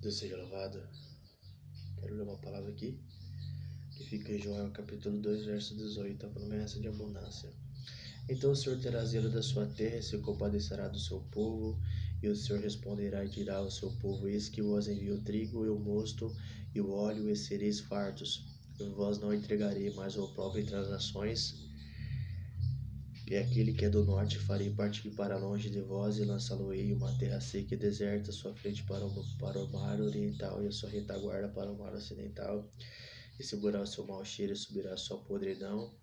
Deus seja louvado. Quero ler uma palavra aqui, que fica em Joel capítulo 2, verso 18, a promessa de abundância. Então o Senhor terá zelo da sua terra e se compadecerá do seu povo, e o Senhor responderá e dirá ao seu povo: eis que vos envio o trigo e o mosto e o óleo, e sereis fartos. Eu vós não entregarei mais o opróbrio entre as nações, e aquele que é do norte farei partir para longe de vós, e lançá-lo-ei uma terra seca e deserta, sua frente para o mar oriental, e a sua retaguarda para o mar ocidental. E segurará o seu mau cheiro, e subirá a sua podridão,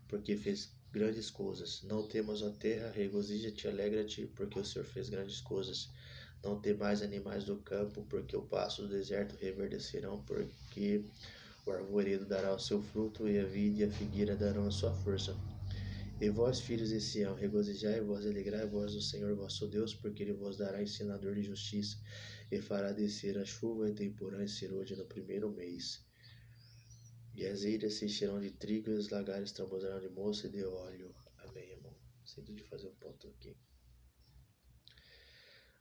porque fez grandes coisas. Não temas, ó terra, regozija-te, alegra-te, porque o Senhor fez grandes coisas. Não temais animais do campo, porque o pasto do deserto reverdecerão, porque o arvoredo dará o seu fruto, e a vide e a figueira darão a sua força. E vós, filhos de Sião, regozijai-vos e alegrai-vos do Senhor vosso Deus, porque Ele vos dará ensinador de justiça, e fará descer a chuva e temporã e serôdia no primeiro mês. E as eiras se encherão de trigo, e os lagares transbordarão de moço e de óleo. Amém, irmão. Sinto de fazer um ponto aqui.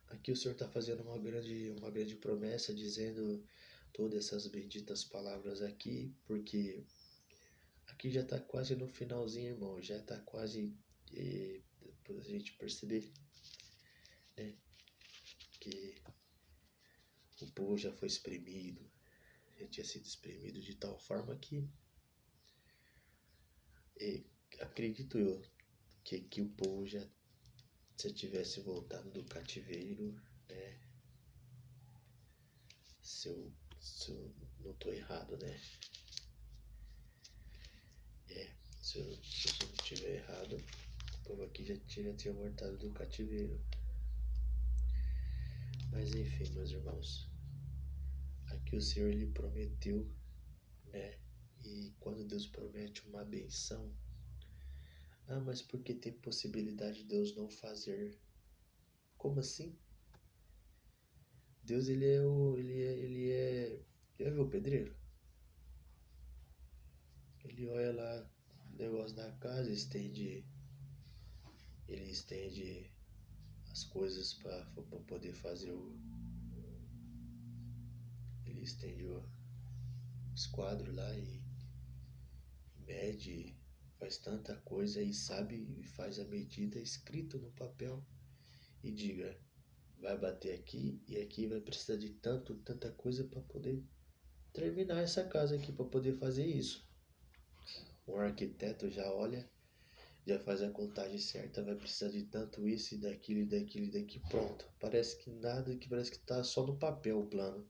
Aqui o Senhor está fazendo uma grande promessa, dizendo todas essas benditas palavras aqui, porque aqui já está quase no finalzinho, irmão. Já está quase para a gente perceber, né, que o povo já foi espremido, já tinha sido espremido de tal forma que acredito eu que o povo já, se tivesse voltado do cativeiro, né, se eu não estou errado, né, se eu não estiver errado, o povo aqui já tinha voltado do cativeiro. Mas enfim, meus irmãos, aqui o Senhor lhe prometeu, né, e quando Deus promete uma benção, mas porque tem possibilidade de Deus não fazer? Como assim? Deus, ele já viu o pedreiro? Ele olha lá o negócio da casa, ele estende as coisas para poder fazer ele estende os quadros lá e mede, faz tanta coisa e sabe, e faz a medida escrito no papel e diga: vai bater aqui e aqui vai precisar de tanta coisa para poder terminar essa casa aqui, para poder fazer isso. O arquiteto já olha, já faz a contagem certa, vai precisar de tanto isso e daquilo, pronto. Parece que nada, parece que tá só no papel o plano,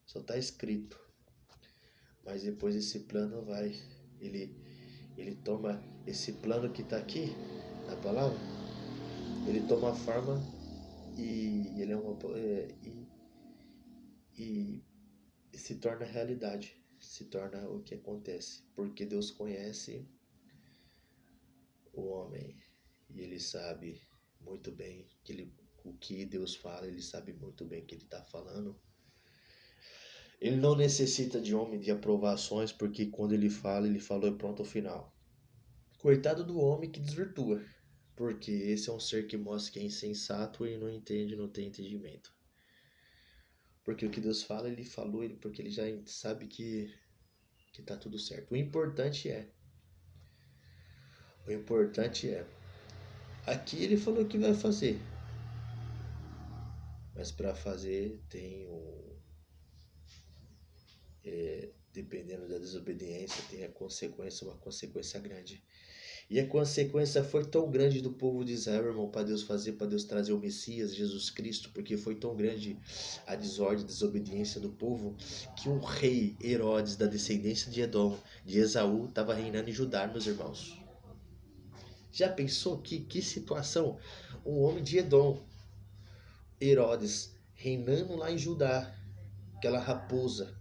só tá escrito. Mas depois esse plano ele toma esse plano que tá aqui na palavra, ele toma forma e ele e se torna realidade, se torna o que acontece, porque Deus conhece o homem e ele sabe muito bem o que Deus fala, ele sabe muito bem o que ele está falando. Ele não necessita de homem, de aprovações, porque quando ele fala, ele falou e pronto, ao final. Coitado do homem que desvirtua, porque esse é um ser que mostra que é insensato e não entende, não tem entendimento. Porque o que Deus fala, ele falou, porque ele já sabe que tá tudo certo. O importante é, aqui ele falou que vai fazer, mas para fazer tem dependendo da desobediência, tem a consequência, uma consequência grande. E a consequência foi tão grande do povo de Israel, irmão, para Deus fazer, para Deus trazer o Messias, Jesus Cristo, porque foi tão grande a desordem, a desobediência do povo, que um rei, Herodes, da descendência de Edom, de Esaú, estava reinando em Judá, meus irmãos. Já pensou que situação? Um homem de Edom, Herodes, reinando lá em Judá, aquela raposa,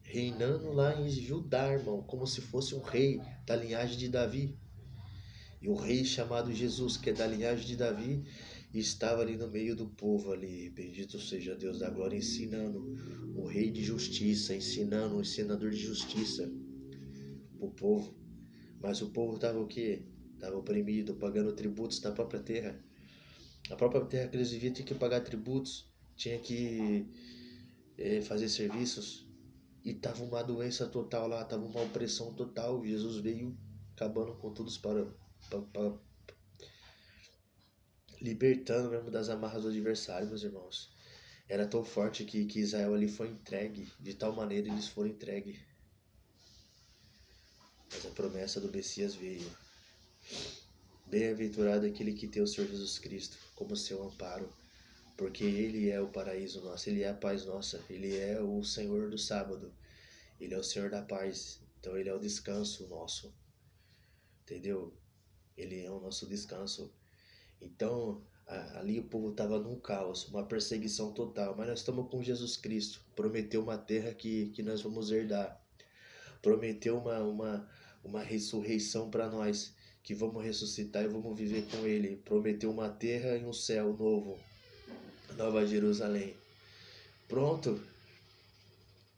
reinando lá em Judá, irmão, como se fosse um rei da linhagem de Davi. E o rei chamado Jesus, que é da linhagem de Davi, estava ali no meio do povo ali, bendito seja Deus da glória, ensinando o rei de justiça, ensinando o ensinador de justiça para o povo. Mas o povo estava o quê? Estava oprimido, pagando tributos na própria terra. A própria terra que eles viviam tinha que pagar tributos, tinha que fazer serviços. E tava uma doença total lá, tava uma opressão total. Jesus veio acabando com todos para libertando mesmo das amarras do adversário, meus irmãos. Era tão forte que Israel ali foi entregue, de tal maneira eles foram entregues. Mas a promessa do Messias veio. Bem-aventurado aquele que tem o Senhor Jesus Cristo como seu amparo, porque Ele é o paraíso nosso, Ele é a paz nossa, Ele é o Senhor do sábado, Ele é o Senhor da paz, então Ele é o descanso nosso, entendeu? Ele é o nosso descanso. Então, ali o povo estava num caos, uma perseguição total, mas nós estamos com Jesus Cristo, prometeu uma terra que nós vamos herdar, prometeu uma ressurreição para nós, que vamos ressuscitar e vamos viver com Ele, prometeu uma terra e um céu novo, Nova Jerusalém. Pronto,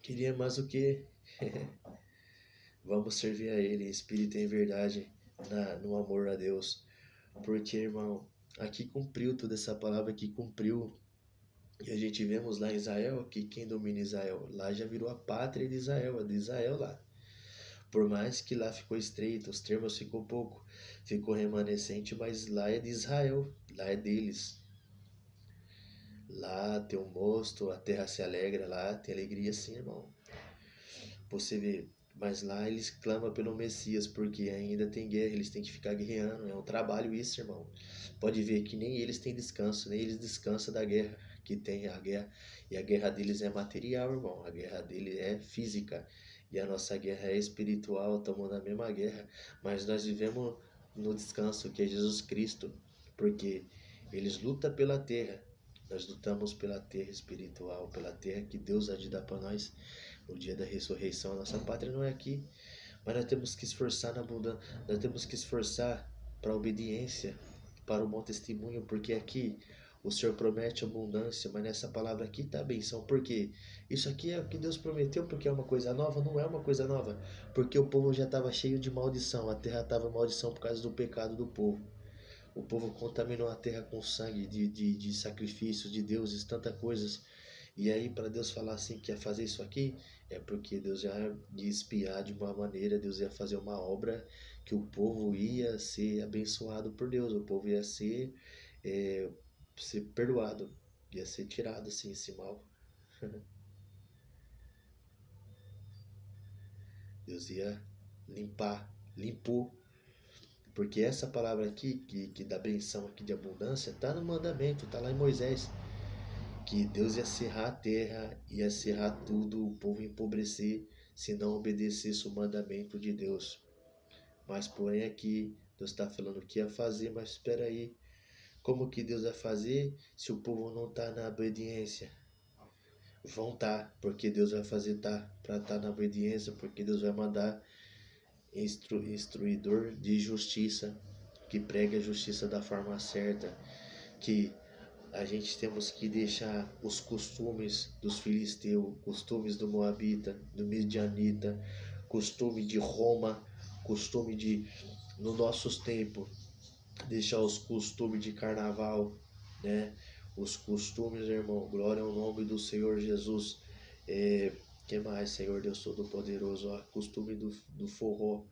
queria mais o que? Vamos servir a Ele em espírito e em verdade, no amor a Deus. Porque, irmão, aqui cumpriu toda essa palavra, aqui cumpriu. E a gente vemos lá em Israel que quem domina Israel? Lá já virou a pátria de Israel, a de Israel lá. Por mais que lá ficou estreito, os termos ficou pouco, ficou remanescente, mas lá é de Israel, lá é deles. Lá tem um mosto, a terra se alegra, lá tem alegria sim, irmão. Você vê, mas lá eles clamam pelo Messias, porque ainda tem guerra, eles têm que ficar guerreando, é um trabalho isso, irmão. Pode ver que nem eles têm descanso, nem eles descansam da guerra, que tem a guerra, e a guerra deles é material, irmão, a guerra deles é física, e a nossa guerra é espiritual, estamos na mesma guerra, mas nós vivemos no descanso, que é Jesus Cristo, porque eles lutam pela terra, nós lutamos pela terra espiritual, pela terra que Deus há de dar para nós no dia da ressurreição. A nossa pátria não é aqui, mas nós temos que esforçar na abundância, nós temos que esforçar para a obediência, para o bom testemunho, porque aqui o Senhor promete abundância, mas nessa palavra aqui está a benção, porque isso aqui é o que Deus prometeu, porque é uma coisa nova, não é uma coisa nova, porque o povo já estava cheio de maldição, a terra estava maldição por causa do pecado do povo. O povo contaminou a terra com sangue de sacrifícios, de deuses, tantas coisas. E aí, para Deus falar assim que ia fazer isso aqui, é porque Deus já ia espiar de uma maneira, Deus ia fazer uma obra que o povo ia ser abençoado por Deus, o povo ia é, ser perdoado, ia ser tirado assim, esse mal. Deus ia limpou. Porque essa palavra aqui, que dá benção aqui de abundância, está no mandamento, está lá em Moisés. Que Deus ia cerrar a terra, ia cerrar tudo, o povo empobrecer, se não obedecesse o mandamento de Deus. Mas porém aqui, Deus está falando que ia fazer, mas espera aí, como que Deus vai fazer se o povo não está na obediência? Vão estar, porque Deus vai fazer para estar na obediência, porque Deus vai mandar instruidor de justiça, que pregue a justiça da forma certa, que a gente temos que deixar os costumes dos filisteus, costumes do moabita, do midianita, costume de Roma, costume de, no nossos tempos, deixar os costumes de carnaval, né? Os costumes, irmão, glória ao nome do Senhor Jesus. Que mais, Senhor Deus Todo-Poderoso? Costume do forró,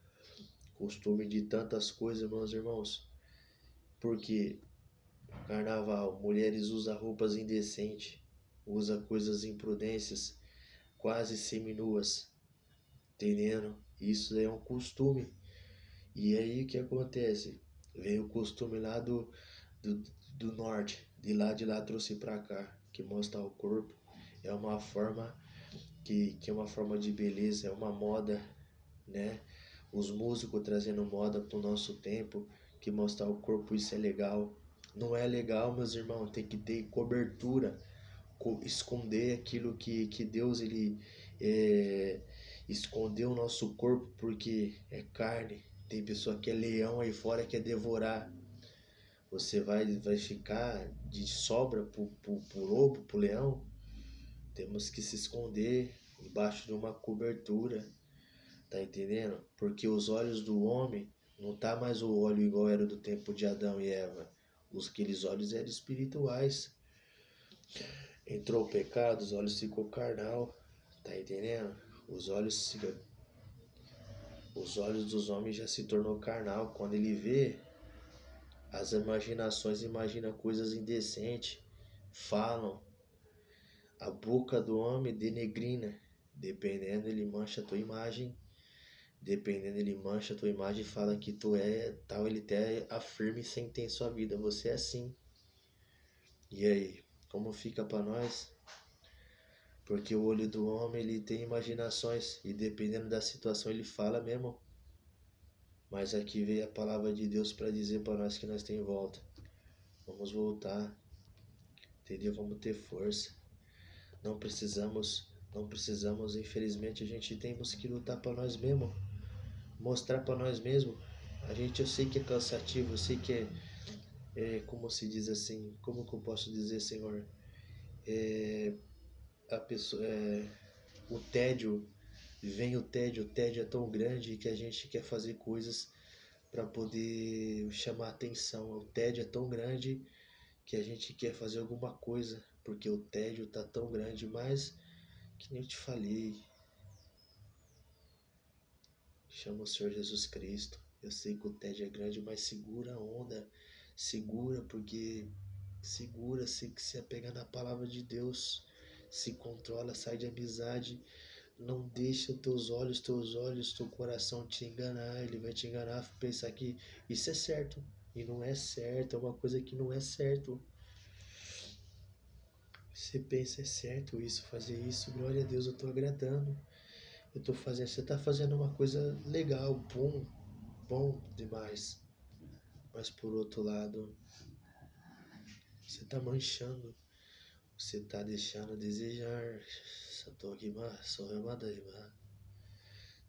costume de tantas coisas, meus irmãos. Porque carnaval, mulheres usam roupas indecentes, usa coisas imprudências, quase seminuas, entendendo? Isso é um costume. E aí o que acontece? Veio o costume lá do, do norte, de lá trouxe para cá, que mostra o corpo. É uma forma que é uma forma de beleza, é uma moda, né? Os músicos trazendo moda pro nosso tempo, que mostrar o corpo, isso é legal. Não é legal, meus irmãos, tem que ter cobertura, esconder aquilo que Deus ele escondeu o nosso corpo, porque é carne. Tem pessoa que é leão aí fora, quer devorar. Você vai ficar de sobra pro lobo, pro leão. Temos que se esconder embaixo de uma cobertura. Tá entendendo? Porque os olhos do homem não tá mais o olho igual era do tempo de Adão e Eva. Aqueles olhos eram espirituais. Entrou o pecado, os olhos ficou carnal. Tá entendendo? Os olhos dos homens já se tornou carnal. Quando ele vê, as imaginações imagina coisas indecentes, falam. A boca do homem denegrina. Dependendo, ele mancha a tua imagem. Dependendo, ele mancha a tua imagem e fala que tu é tal. Ele até afirma e sentencia sua vida. Você é assim. E aí, como fica pra nós? Porque o olho do homem, ele tem imaginações. E dependendo da situação, ele fala mesmo. Mas aqui veio a palavra de Deus para dizer para nós que nós temos volta. Vamos voltar. Entendeu? Vamos ter força. Não precisamos, infelizmente a gente temos que lutar para nós mesmos, mostrar para nós mesmos. Eu sei que é cansativo, eu sei que como se diz assim, como que eu posso dizer, Senhor? A pessoa, o tédio, o tédio é tão grande que a gente quer fazer coisas para poder chamar atenção. O tédio é tão grande que a gente quer fazer alguma coisa, porque o tédio tá tão grande, mas que nem eu te falei, chama o Senhor Jesus Cristo. Eu sei que o tédio é grande, mas segura a onda. Segura, porque segura, se apega na palavra de Deus. Se controla, sai de amizade. Não deixa teus olhos, teu coração te enganar. Ele vai te enganar, pensar que isso é certo. E não é certo, é uma coisa que não é certo. Você pensa, é certo isso, fazer isso, glória a Deus, eu tô agradando. Você tá fazendo uma coisa legal, bom demais. Mas por outro lado, você tá manchando, você tá deixando a desejar.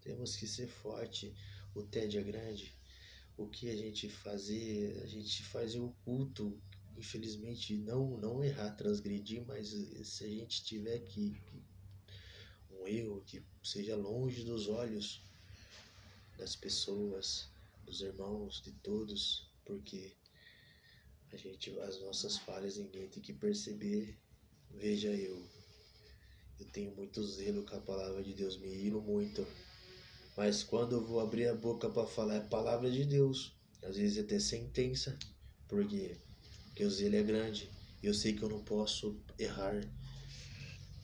Temos que ser forte. O tédio é grande. O que a gente fazer? A gente fazer o culto. Infelizmente, não errar, transgredir, mas se a gente tiver um erro que seja longe dos olhos das pessoas, dos irmãos, de todos, porque as nossas falhas ninguém tem que perceber. Veja, eu tenho muito zelo com a palavra de Deus, me iro muito, mas quando eu vou abrir a boca para falar é a palavra de Deus, às vezes até sentença, porque o zelo é grande, eu sei que eu não posso errar,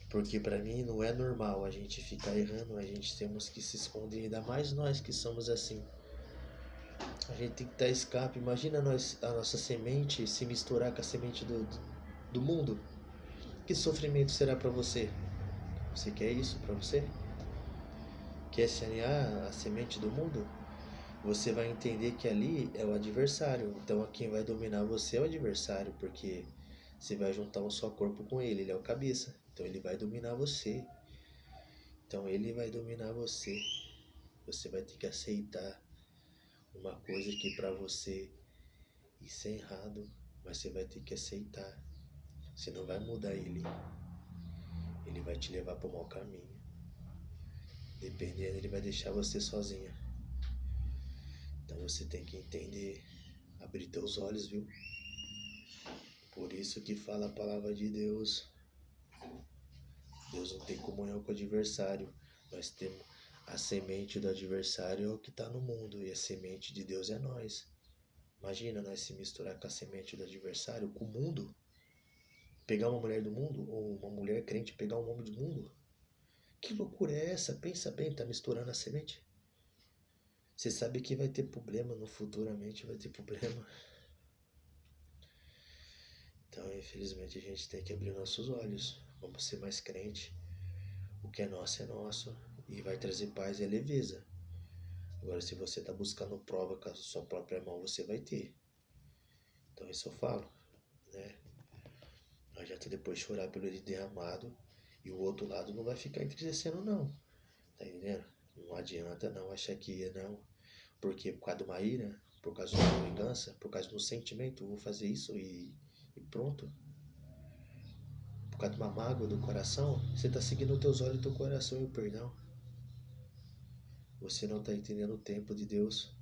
porque para mim não é normal a gente ficar errando, a gente temos que se esconder, ainda mais nós que somos assim. A gente tem que dar escape. Imagina a nossa semente se misturar com a semente do mundo. Que sofrimento será para você? Você quer isso para você? Quer se alinhar a semente do mundo? Você vai entender que ali é o adversário. Então quem vai dominar você é o adversário, porque você vai juntar um só corpo com ele. Ele é o cabeça. Então ele vai dominar você. Você vai ter que aceitar uma coisa que para você isso é errado, mas você vai ter que aceitar. Você não vai mudar ele. Ele vai te levar para o mau caminho. Dependendo, ele vai deixar você sozinha. Então você tem que entender, abrir teus olhos, viu? Por isso que fala a palavra de Deus. Deus não tem comunhão com o adversário. Nós temos a semente do adversário é o que está no mundo, e a semente de Deus é nós. Imagina nós se misturar com a semente do adversário, com o mundo. Pegar uma mulher do mundo, ou uma mulher crente pegar um homem do mundo. Que loucura é essa? Pensa bem, tá misturando a semente. Você sabe que vai ter problema futuramente, vai ter problema. Então, infelizmente, a gente tem que abrir nossos olhos. Vamos ser mais crente. O que é nosso e vai trazer paz e leveza. Agora, se você está buscando prova com a sua própria mão, você vai ter. Então, isso eu falo, né? Não adianta depois chorar pelo ele derramado e o outro lado não vai ficar entristecendo, não. Tá entendendo? Não adianta não achar que não. Porque por causa de uma ira, por causa de uma vingança, por causa de um sentimento, eu vou fazer isso e pronto. Por causa de uma mágoa do coração, você está seguindo os teus olhos, teu coração e o perdão. Você não está entendendo o tempo de Deus.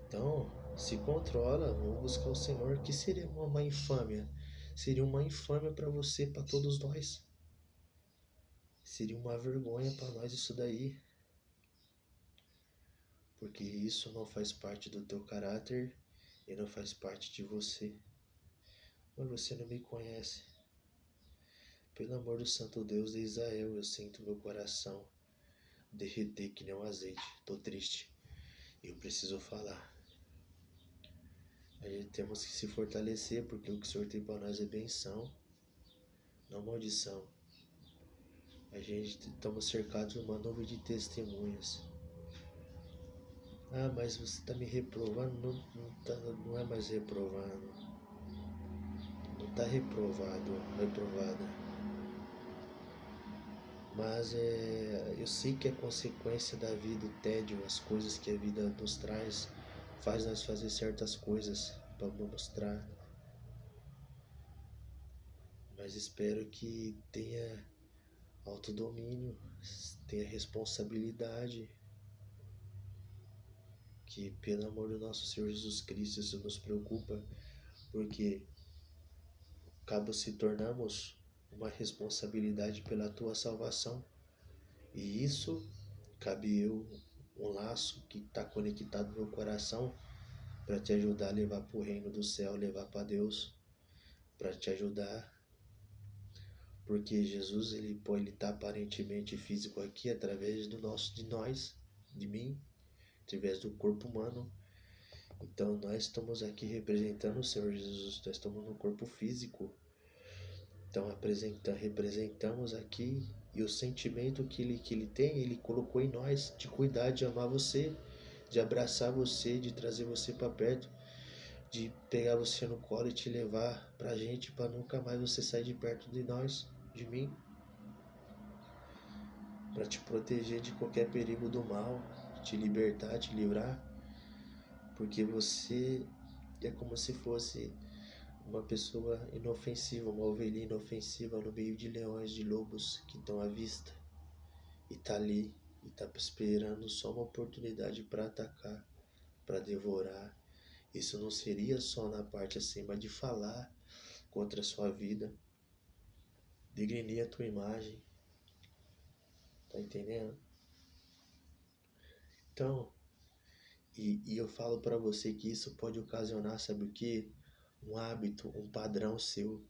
Então, Se controla, vamos buscar o Senhor, que seria uma infâmia. Seria uma infâmia para você, para todos nós. Seria uma vergonha para nós isso daí. Porque isso não faz parte do teu caráter e não faz parte de você. Mas você não me conhece. Pelo amor do Santo Deus de Israel, eu sinto meu coração derreter que nem um azeite. Tô triste. Eu preciso falar. A gente temos que se fortalecer, porque o que o Senhor tem para nós é benção, não maldição. A gente estamos cercados de uma nuvem de testemunhas. Ah, mas você está me reprovando? Não é mais reprovando. Não está reprovada. Mas eu sei que é consequência da vida, o tédio, as coisas que a vida nos traz, faz nós fazer certas coisas para mostrar. Mas espero que tenha autodomínio, tenha responsabilidade, que pelo amor do nosso Senhor Jesus Cristo isso nos preocupa, porque acaba se tornamos uma responsabilidade pela tua salvação, e isso cabe eu, um laço que está conectado no meu coração para te ajudar a levar para o reino do céu, levar para Deus, para te ajudar, porque Jesus ele está aparentemente físico aqui através de nós, de mim, através do corpo humano. Então nós estamos aqui representando o Senhor Jesus, nós estamos no corpo físico. Então representamos aqui, e o sentimento que ele tem, ele colocou em nós, de cuidar, de amar você, de abraçar você, de trazer você para perto, de pegar você no colo e te levar pra gente, para nunca mais você sair de perto de nós, de mim, para te proteger de qualquer perigo do mal, te libertar, te livrar, porque você é como se fosse uma pessoa inofensiva, uma ovelhinha inofensiva no meio de leões, de lobos que estão à vista, e tá ali, e tá esperando só uma oportunidade para atacar, para devorar. Isso não seria só na parte acima de falar contra a sua vida, degrenir a tua imagem, tá entendendo? Então, e eu falo para você que isso pode ocasionar, sabe o que? Um hábito, um padrão seu.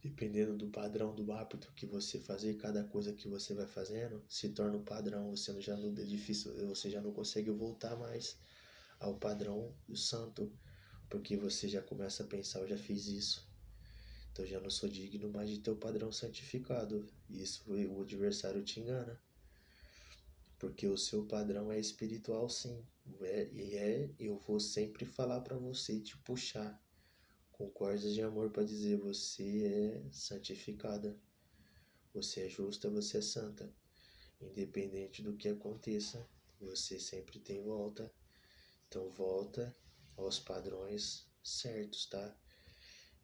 Dependendo do padrão, do hábito que você fazer, cada coisa que você vai fazendo se torna um padrão. Você já não é difícil, você já não consegue voltar mais ao padrão do santo, porque você já começa a pensar, eu já fiz isso, então já não sou digno mais de ter o padrão santificado. Isso o adversário te engana, porque o seu padrão é espiritual, sim. Eu vou sempre falar para você, te puxar com cordas de amor para dizer, você é santificada, você é justa, você é santa. Independente do que aconteça, você sempre tem volta. Então volta aos padrões certos, tá?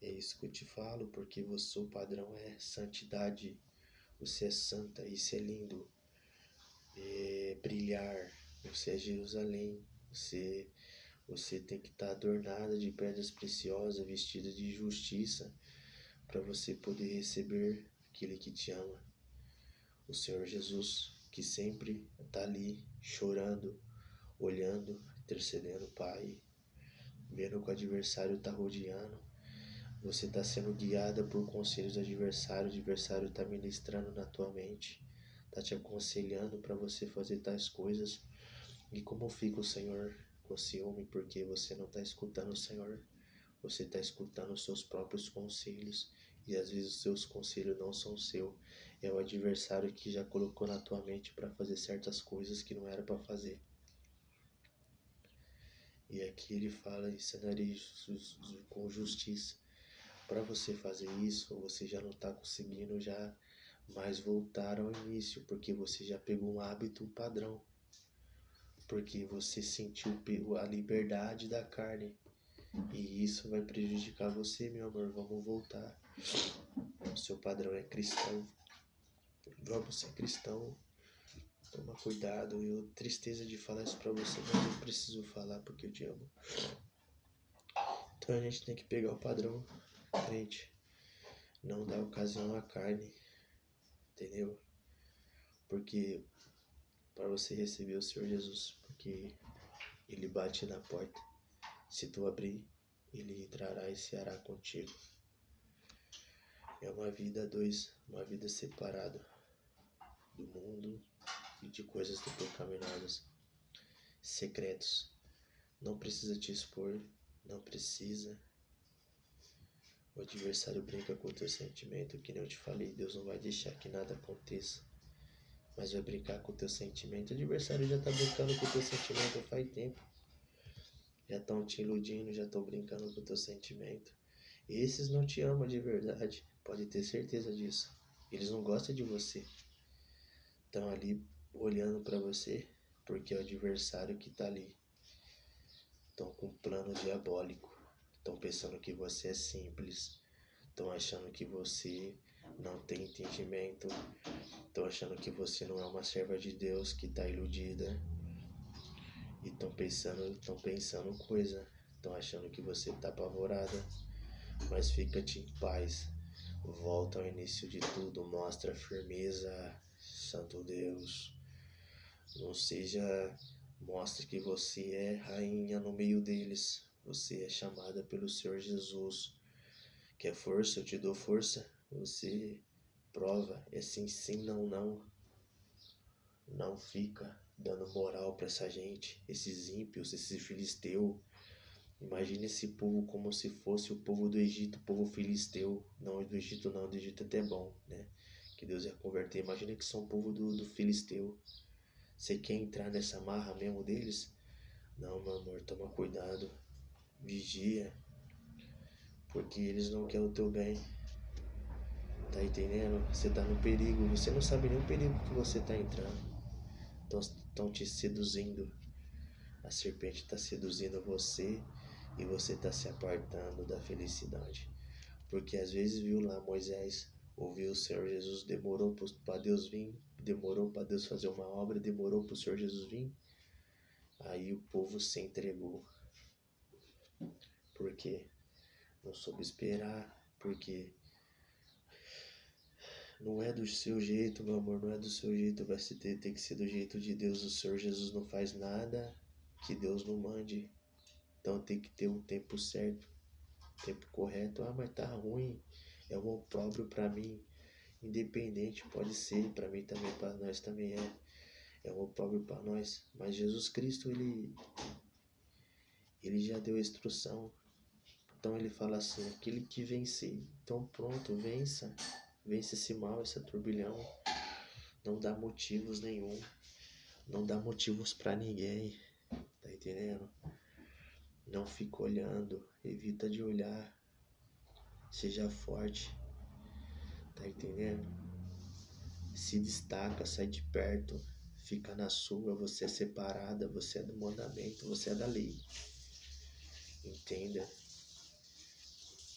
É isso que eu te falo, porque o seu padrão é santidade. Você é santa, isso é lindo. É brilhar. Você é Jerusalém. Você tem que estar adornada de pedras preciosas, vestida de justiça, para você poder receber aquele que te ama. O Senhor Jesus, que sempre está ali chorando, olhando, intercedendo, Pai, vendo que o adversário está rodeando. Você está sendo guiada por conselhos do adversário, o adversário está ministrando na tua mente, está te aconselhando para você fazer tais coisas. E como fica o Senhor com ciúme, porque você não está escutando o Senhor, você está escutando os seus próprios conselhos, e às vezes os seus conselhos não são seus, é o adversário que já colocou na tua mente para fazer certas coisas que não era para fazer. E aqui ele fala, ensinarei com justiça. Para você fazer isso, você já não está conseguindo já mais voltar ao início, porque você já pegou um hábito, um padrão, porque você sentiu a liberdade da carne, e isso vai prejudicar você, meu amor. Vamos voltar. O seu padrão é cristão. Vamos ser cristão. Toma cuidado. Eu tristeza de falar isso pra você, mas eu preciso falar porque eu te amo. Então a gente tem que pegar o padrão crente. Não dar ocasião à carne. Entendeu? Porque para você receber o Senhor Jesus, porque Ele bate na porta. Se tu abrir, Ele entrará e ceará contigo. É uma vida a dois, uma vida separada do mundo e de coisas pecaminosas, secretos. Não precisa te expor, não precisa. O adversário brinca com o teu sentimento, que nem eu te falei, Deus não vai deixar que nada aconteça, mas vai brincar com o teu sentimento. O adversário já está brincando com o teu sentimento faz tempo. Já estão te iludindo, já estão brincando com o teu sentimento. Esses não te amam de verdade, pode ter certeza disso. Eles não gostam de você. Estão ali olhando para você porque é o adversário que está ali. Estão com um plano diabólico. Estão pensando que você é simples. Estão achando que você não tem entendimento. Estão achando que você não é uma serva de Deus que está iludida. E estão pensando coisa. Estão achando que você está apavorada. Mas fica-te em paz. Volta ao início de tudo. Mostra firmeza, Santo Deus. Não seja... Mostre que você é rainha no meio deles. Você é chamada pelo Senhor Jesus. Quer força? Eu te dou força. Você prova. É sim, sim, não, não. Não fica dando moral pra essa gente. Esses ímpios, esses filisteus. Imagina esse povo como se fosse o povo do Egito, o povo filisteu. Não, do Egito não, do Egito até é bom, né? Que Deus ia converter. Imagina que são o povo do filisteu. Você quer entrar nessa marra mesmo deles? Não, meu amor, toma cuidado. Vigia. Porque eles não querem o teu bem. Tá entendendo? Você tá no perigo. Você não sabe nem o perigo que você tá entrando. Estão te seduzindo. A serpente tá seduzindo você. E você tá se apartando da felicidade. Porque às vezes viu lá Moisés, ouviu o Senhor Jesus, demorou para Deus vir, demorou para Deus fazer uma obra, demorou para o Senhor Jesus vir. Aí o povo se entregou. Por quê? Não soube esperar. Porque não é do seu jeito, meu amor, não é do seu jeito, tem que ser do jeito de Deus. O Senhor Jesus não faz nada que Deus não mande. Então tem que ter um tempo certo, tempo correto. Ah, mas tá ruim, é um opróbrio para mim. Independente, pode ser, para mim também, para nós também é um opróbrio para nós. Mas Jesus Cristo, ele já deu a instrução. Então ele fala assim, aquele que vencer, então pronto, vença. Vence esse mal, esse turbilhão. Não dá motivos nenhum. Não dá motivos para ninguém. Tá entendendo? Não fica olhando. Evita de olhar. Seja forte. Tá entendendo? Se destaca, sai de perto. Fica na sua. Você é separada. Você é do mandamento. Você é da lei. Entenda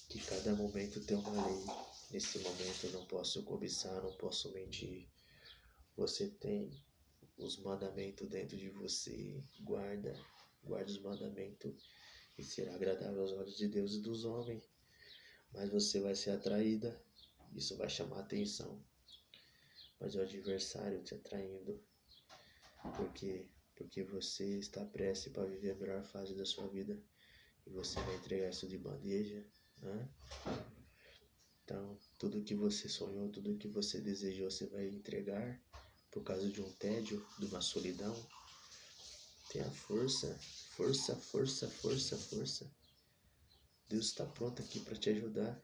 que cada momento tem uma lei. Nesse momento eu não posso cobiçar, não posso mentir. Você tem os mandamentos dentro de você. Guarda os mandamentos e será agradável aos olhos de Deus e dos homens. Mas você vai ser atraída. Isso vai chamar atenção. Mas o adversário te atraindo. Porque você está prestes para viver a melhor fase da sua vida. E você vai entregar isso de bandeja. Né? Então, tudo que você sonhou, tudo que você desejou, você vai entregar por causa de um tédio, de uma solidão. Tenha força, força, força, força, força. Deus está pronto aqui para te ajudar.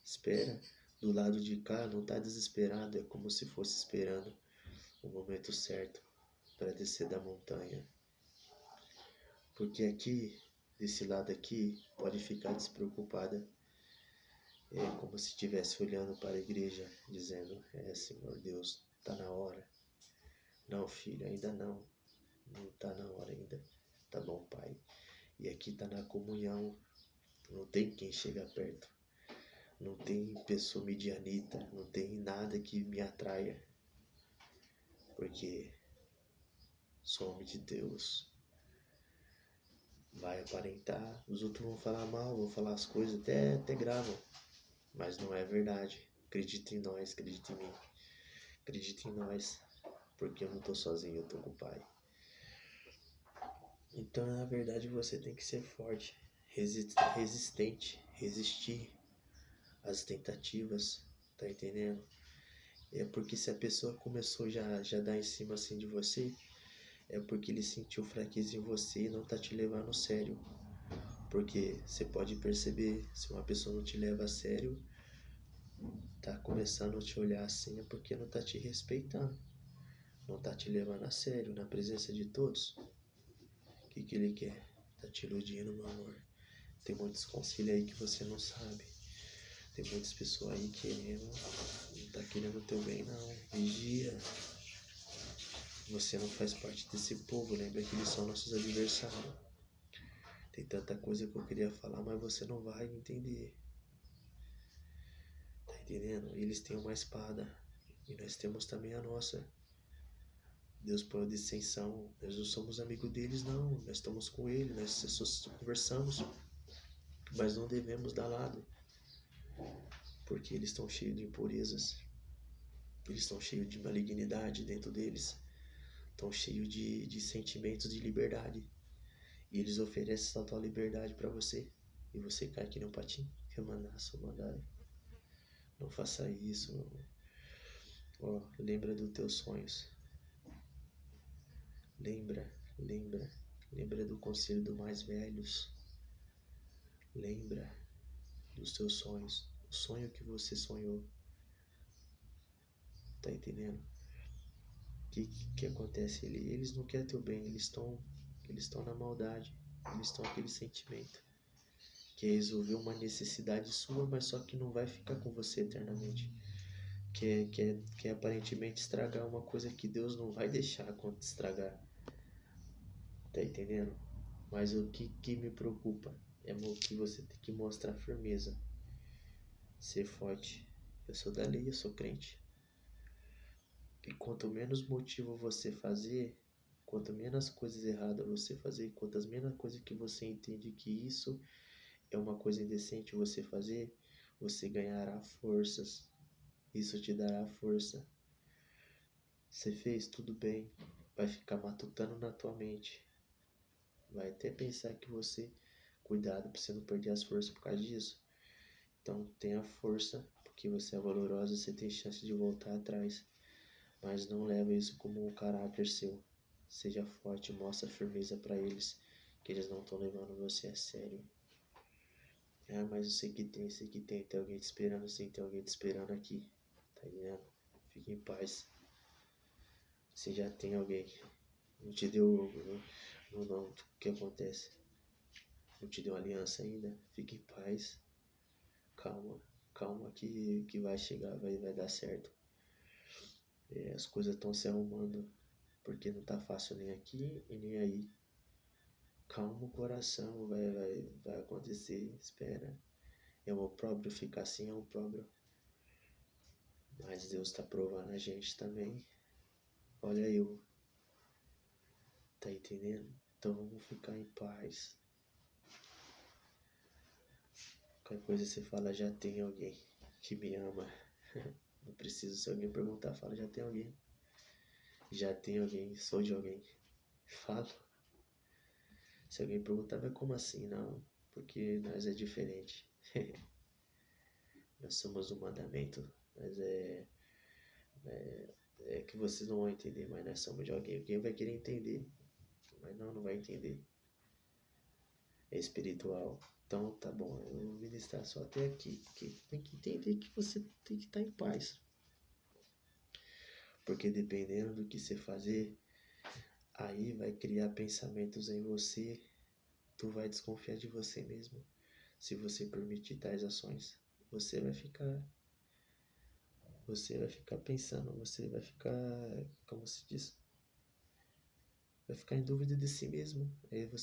Espera. Do lado de cá não está desesperado, é como se fosse esperando o momento certo para descer da montanha. Porque aqui, desse lado aqui, pode ficar despreocupada. É como se estivesse olhando para a igreja, dizendo, Senhor Deus, está na hora. Não, filho, ainda não. Não está na hora ainda. Tá bom, Pai. E aqui está na comunhão. Não tem quem chega perto. Não tem pessoa medianita. Não tem nada que me atraia. Porque sou homem de Deus. Vai aparentar, os outros vão falar mal, vão falar as coisas, até gravam, mas não é verdade. Acredita em nós, acredita em mim, acredita em nós, porque eu não tô sozinho, eu tô com o Pai. Então, na verdade, você tem que ser forte, resistente, resistir às tentativas, tá entendendo? É porque se a pessoa começou já dar em cima assim de você, é porque ele sentiu fraqueza em você e não tá te levando a sério. Porque você pode perceber, se uma pessoa não te leva a sério, tá começando a te olhar assim, é porque não tá te respeitando, não tá te levando a sério na presença de todos. O que ele quer? Tá te iludindo, meu amor. Tem muitos conselhos aí que você não sabe. Tem muitas pessoas aí querendo, não tá querendo o teu bem não. Vigia. Você não faz parte desse povo, lembra que eles são nossos adversários. Tem tanta coisa que eu queria falar, mas você não vai entender. Tá entendendo? Eles têm uma espada e nós temos também a nossa. Deus põe a dissensão. Nós não somos amigos deles, não. Nós estamos com ele, nós só conversamos, mas não devemos dar lado, porque eles estão cheios de impurezas. Eles estão cheios de malignidade dentro deles. Estão cheios de sentimentos de liberdade. E eles oferecem essa tua liberdade para você. E você cai que nem um patinho. Remanaço, mandai. Não faça isso. Ó, lembra dos teus sonhos. Lembra do conselho dos mais velhos. Lembra dos teus sonhos. O sonho que você sonhou. Tá entendendo? O que acontece? Eles não querem teu bem. Eles estão na maldade. Eles estão aquele sentimento. Quer resolver uma necessidade sua, mas só que não vai ficar com você eternamente. Quer aparentemente estragar uma coisa que Deus não vai deixar estragar. Tá entendendo? Mas o que me preocupa é que você tem que mostrar firmeza. Ser forte. Eu sou da lei, eu sou crente. E quanto menos motivo você fazer, quanto menos coisas erradas você fazer, quantas menos coisas que você entende que isso é uma coisa indecente você fazer, você ganhará forças. Isso te dará força. Você fez tudo bem, vai ficar matutando na tua mente. Vai até pensar que você, cuidado para você não perder as forças por causa disso. Então tenha força, porque você é valorosa, você tem chance de voltar atrás. Mas não leve isso como um caráter seu. Seja forte, mostra firmeza para eles, que eles não estão levando você a sério. Ah, mas eu sei que tem alguém te esperando, sim, tem alguém te esperando aqui. Tá entendendo? Fique em paz. Você já tem alguém. Não te deu. Não. O que acontece? Não te deu aliança ainda? Fique em paz. Calma que vai chegar, vai dar certo. As coisas estão se arrumando, porque não tá fácil nem aqui e nem aí. Calma o coração, vai acontecer, espera. É um opróbrio ficar assim, é um opróbrio. Mas Deus tá provando a gente também. Olha eu. Tá entendendo? Então vamos ficar em paz. Qualquer coisa você fala, já tem alguém que me ama. Não preciso, se alguém perguntar, fala, já tem alguém. Já tem alguém, sou de alguém. Fala. Se alguém perguntar, mas como assim? Não, porque nós é diferente. Nós somos um mandamento. Mas é que vocês não vão entender, mas nós somos de alguém. Alguém vai querer entender, mas não vai entender. É espiritual. Então tá bom, eu vou ministrar só até aqui. Porque tem que entender que você tem que estar em paz. Porque dependendo do que você fazer, aí vai criar pensamentos em você. Tu vai desconfiar de você mesmo. Se você permitir tais ações, você vai ficar pensando, você vai ficar, como se diz? Vai ficar em dúvida de si mesmo. Aí você